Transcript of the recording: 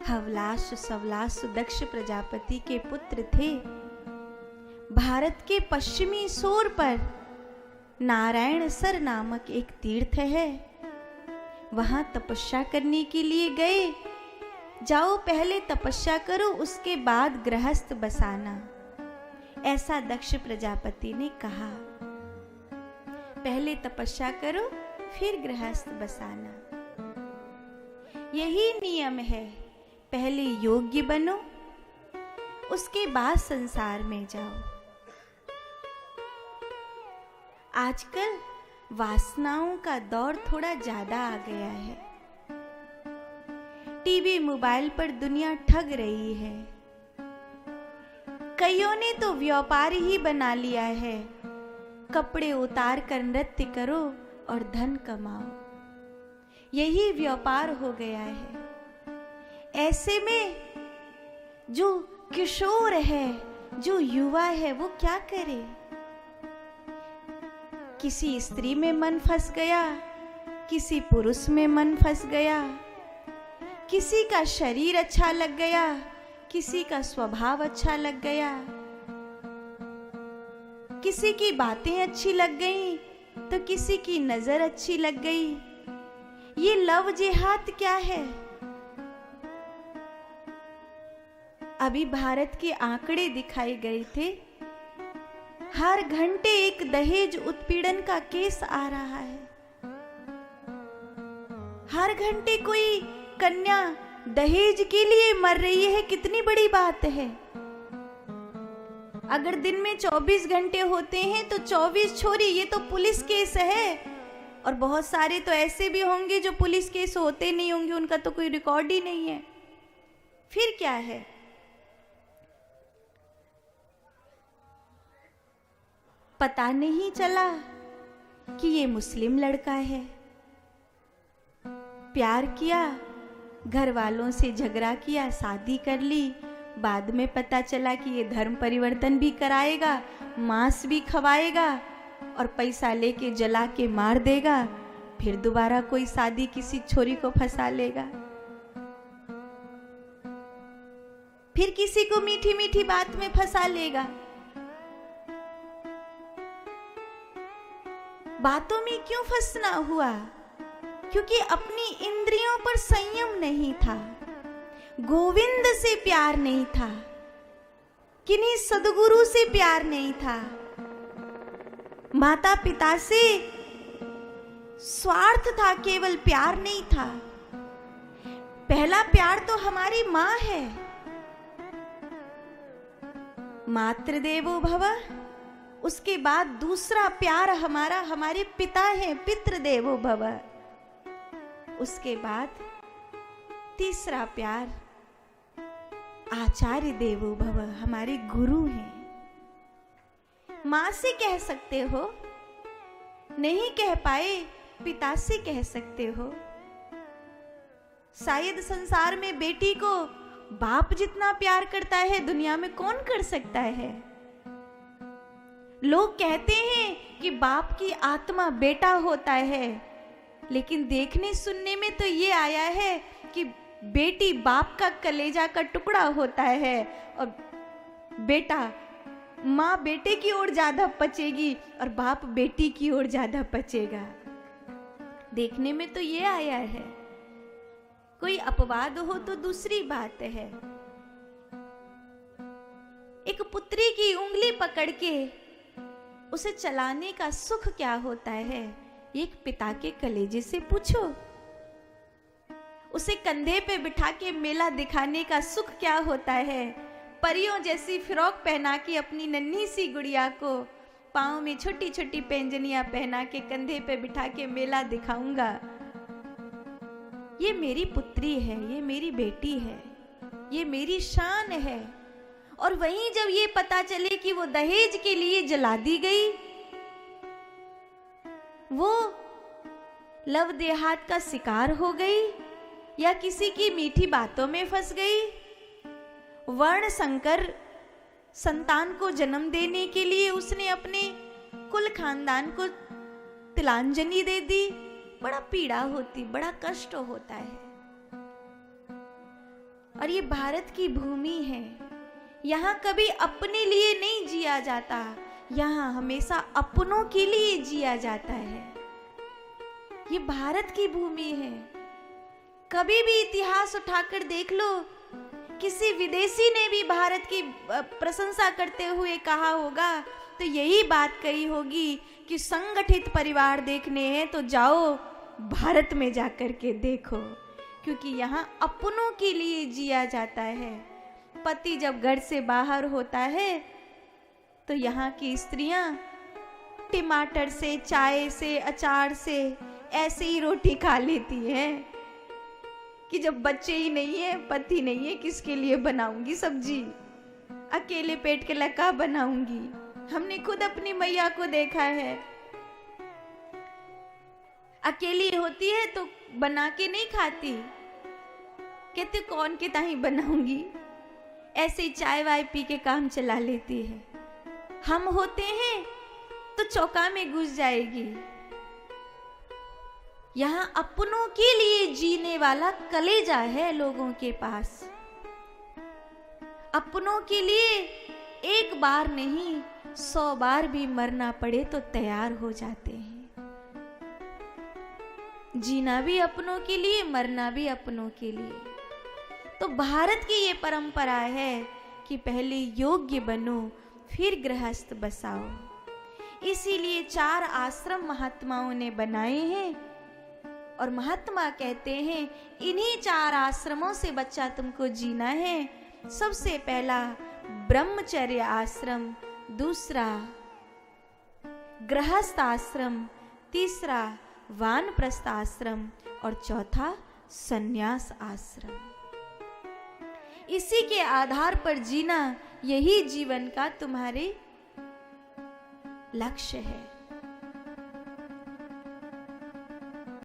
हवलाश सवलास दक्ष प्रजापति के पुत्र थे। भारत के पश्चिमी छोर पर नारायणसर नामक एक तीर्थ है, वहां तपस्या करने के लिए गए। जाओ पहले तपस्या करो, उसके बाद गृहस्थ बसाना, ऐसा दक्ष प्रजापति ने कहा। पहले तपस्या करो फिर गृहस्थ बसाना, यही नियम है। पहले योग्य बनो, उसके बाद संसार में जाओ। आजकल वासनाओं का दौर थोड़ा ज्यादा आ गया है। टीवी मोबाइल पर दुनिया ठग रही है। कईयों ने तो व्यापार ही बना लिया है। कपड़े उतार कर नृत्य करो और धन कमाओ, यही व्यापार हो गया है। ऐसे में जो किशोर है, जो युवा है, वो क्या करे? किसी स्त्री में मन फंस गया, किसी पुरुष में मन फंस गया, किसी का शरीर अच्छा लग गया, किसी का स्वभाव अच्छा लग गया, किसी की बातें अच्छी लग गई तो किसी की नजर अच्छी लग गई। ये लव जिहाद क्या है? अभी भारत के आंकड़े दिखाए गए थे, हर घंटे एक दहेज उत्पीड़न का केस आ रहा है। हर घंटे कोई कन्या दहेज के लिए मर रही है। कितनी बड़ी बात है। अगर दिन में 24 घंटे होते हैं तो 24 छोरी, ये तो पुलिस केस है। और बहुत सारे तो ऐसे भी होंगे जो पुलिस केस होते नहीं होंगे, उनका तो कोई रिकॉर्ड ही नहीं है। फिर क्या है? पता नहीं चला कि ये मुस्लिम लड़का है। प्यार किया, घर वालों से झगड़ा किया, शादी कर ली। बाद में पता चला कि ये धर्म परिवर्तन भी कराएगा, मांस भी खवाएगा और पैसा लेके जला के मार देगा। फिर दोबारा कोई शादी किसी छोरी को फंसा लेगा। फिर किसी को मीठी मीठी बात में फंसा लेगा। बातों में क्यों फंसना हुआ? क्योंकि अपनी इंद्रियों पर संयम नहीं था, गोविंद से प्यार नहीं था, किन्हीं सदगुरु से प्यार नहीं था, माता पिता से स्वार्थ था, केवल प्यार नहीं था। पहला प्यार तो हमारी माँ है। मातृदेवो भव। उसके बाद दूसरा प्यार हमारा हमारे पिता हैं, पितृदेवो भव। उसके बाद तीसरा प्यार आचार्य देवो भव, हमारे गुरु हैं। मां से कह सकते हो, नहीं कह पाए पिता से कह सकते हो। शायद संसार में बेटी को बाप जितना प्यार करता है दुनिया में कौन कर सकता है। लोग कहते हैं कि बाप की आत्मा बेटा होता है, लेकिन देखने सुनने में तो ये आया है कि बेटी बाप का कलेजा का टुकड़ा होता है और बेटा माँ बेटे की ओर ज्यादा पचेगी और बाप बेटी की ओर ज्यादा पचेगा। देखने में तो ये आया है। कोई अपवाद हो तो दूसरी बात है। एक पुत्री की उंगली पकड़ के उसे चलाने का सुख क्या होता है, एक पिता के कलेजे से पूछो। उसे कंधे पे बिठा के मेला दिखाने का सुख क्या होता है। परियों जैसी फ्रॉक पहना के अपनी नन्ही सी गुड़िया को पाँव में छोटी छोटी पैंजनियां पहना के कंधे पे बिठा के मेला दिखाऊंगा। ये मेरी पुत्री है, ये मेरी बेटी है, ये मेरी शान है। और वहीं जब ये पता चले कि वो दहेज के लिए जला दी गई, वो लव देहात का शिकार हो गई या किसी की मीठी बातों में फंस गई, वर्ण संकर संतान को जन्म देने के लिए उसने अपने कुल खानदान को तिलांजलि दे दी, बड़ा पीड़ा होती, बड़ा कष्ट होता है। और ये भारत की भूमि है। यहाँ कभी अपने लिए नहीं जिया जाता, यहाँ हमेशा अपनों के लिए जिया जाता है। ये भारत की भूमि है। कभी भी इतिहास उठाकर देख लो, किसी विदेशी ने भी भारत की प्रशंसा करते हुए कहा होगा तो यही बात कही होगी कि संगठित परिवार देखने हैं तो जाओ भारत में जाकर के देखो, क्योंकि यहाँ अपनों के लिए जिया जाता है। पति जब घर से बाहर होता है तो यहाँ की स्त्रियां टमाटर से, चाय से, अचार से ऐसे ही रोटी खा लेती हैं कि जब बच्चे ही नहीं है, पति नहीं है, किसके लिए बनाऊंगी सब्जी, अकेले पेट के लका बनाऊंगी। हमने खुद अपनी मैया को देखा है, अकेली होती है तो बना के नहीं खाती, कहते कौन के ताही बनाऊंगी, ऐसे ही चाय वाय पी के काम चला लेती है। हम होते हैं तो चौका में घुस जाएगी। यहाँ अपनों के लिए जीने वाला कलेजा है लोगों के पास। अपनों के लिए एक बार नहीं 100 बार भी मरना पड़े तो तैयार हो जाते हैं। जीना भी अपनों के लिए, मरना भी अपनों के लिए। तो भारत की ये परंपरा है कि पहले योग्य बनो फिर गृहस्थ बसाओ। इसीलिए 4 आश्रम महात्माओं ने बनाए हैं और महात्मा कहते हैं इन्हीं 4 आश्रमों से बच्चा तुमको जीना है। सबसे पहला ब्रह्मचर्य आश्रम, दूसरा गृहस्थ आश्रम, तीसरा वानप्रस्थ आश्रम और चौथा संन्यास आश्रम। इसी के आधार पर जीना, यही जीवन का तुम्हारे लक्ष्य है।